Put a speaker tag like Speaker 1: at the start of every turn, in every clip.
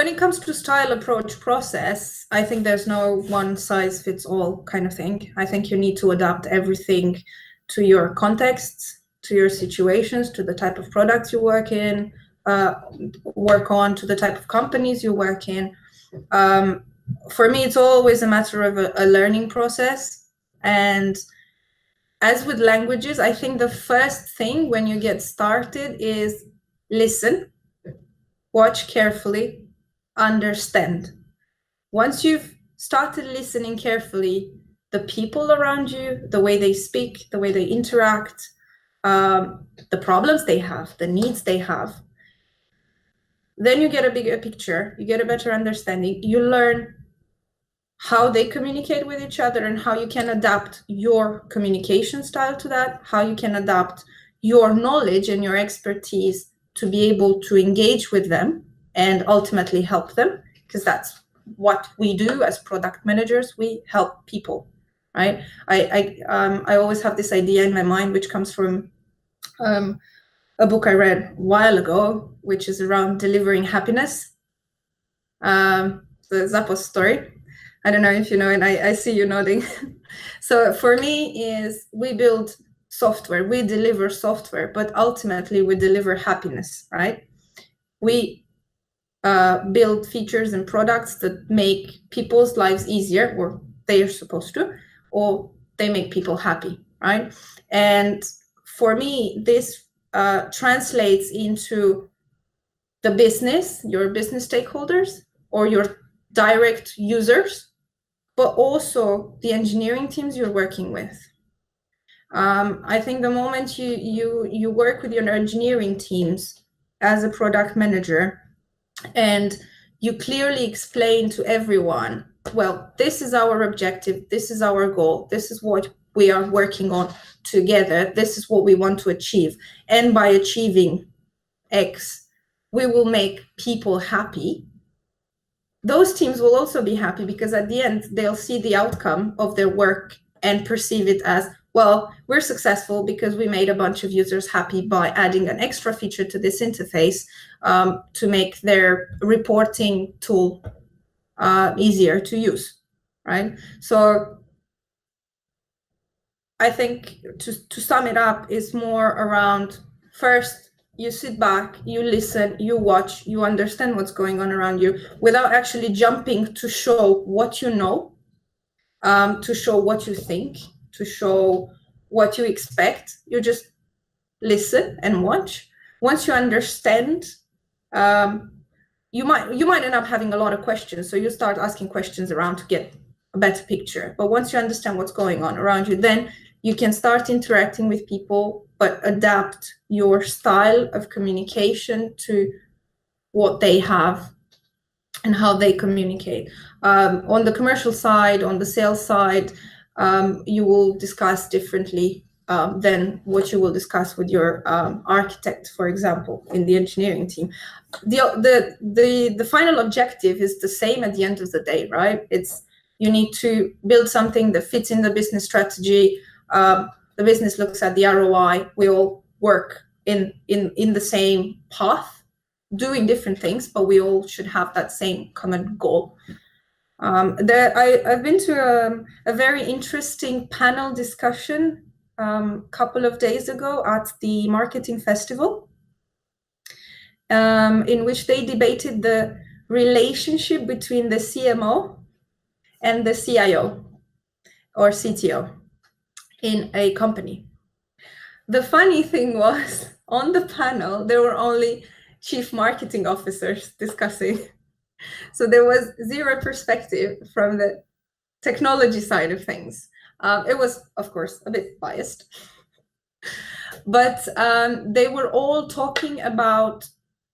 Speaker 1: when it comes to style, approach, process, I think there's no one size fits all kind of thing. I think you need to adapt everything to your context, to your situations, to the type of products you work on, to the type of companies you work in. For me, it's always a matter of a learning process. And as with languages, I think the first thing when you get started is listen, watch carefully, understand. Once you've started listening carefully, the people around you, the way they speak, the way they interact, the problems they have, the needs they have, then you get a bigger picture, you get a better understanding, you learn how they communicate with each other and how you can adapt your communication style to that, how you can adapt your knowledge and your expertise to be able to engage with them and ultimately help them, because that's what we do as product managers. We help people, right? I always have this idea in my mind, which comes from a book I read a while ago, which is around delivering happiness. The Zappos story. I don't know if you know, and I see you nodding. So for me is we build software, we deliver software, but ultimately we deliver happiness, right? We build features and products that make people's lives easier, or they are supposed to, or they make people happy, right? And for me, this translates into the business, your business stakeholders, or your direct users, but also the engineering teams you're working with. I think the moment you work with your engineering teams as a product manager, and you clearly explain to everyone, well, this is our objective, this is our goal, this is what we are working on together, this is what we want to achieve, and by achieving X, we will make people happy. Those teams will also be happy, because at the end, they'll see the outcome of their work and perceive it as, well, we're successful because we made a bunch of users happy by adding an extra feature to this interface to make their reporting tool easier to use, right? So I think to sum it up is more around, first, you sit back, you listen, you watch, you understand what's going on around you without actually jumping to show what you know, to show what you think, to show what you expect. You just listen and watch. Once you understand, you might end up having a lot of questions, so you start asking questions around to get a better picture. But once you understand what's going on around you, then you can start interacting with people, but adapt your style of communication to what they have and how they communicate. On the commercial side, on the sales side, you will discuss differently than what you will discuss with your architect, for example, in the engineering team. The final objective is the same at the end of the day, right? It's, you need to build something that fits in the business strategy. The business looks at the ROI. We all work in the same path, doing different things, but we all should have that same common goal. I've been to a very interesting panel discussion a couple of days ago at the marketing festival, in which they debated the relationship between the CMO and the CIO or CTO in a company. The funny thing was, on the panel, there were only chief marketing officers discussing. So there was zero perspective from the technology side of things. It was, of course, a bit biased. But they were all talking about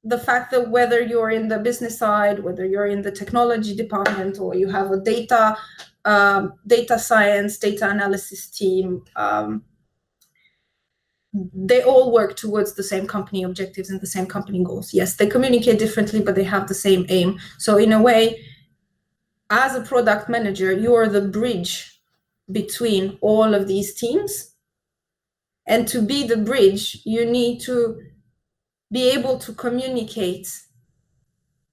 Speaker 1: the fact that whether you're in the business side, whether you're in the technology department, or you have a data science, data analysis team, they all work towards the same company objectives and the same company goals. Yes, they communicate differently, but they have the same aim. So in a way, as a product manager, you are the bridge between all of these teams. And to be the bridge, you need to be able to communicate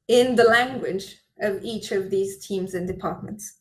Speaker 1: in the language of each of these teams and departments.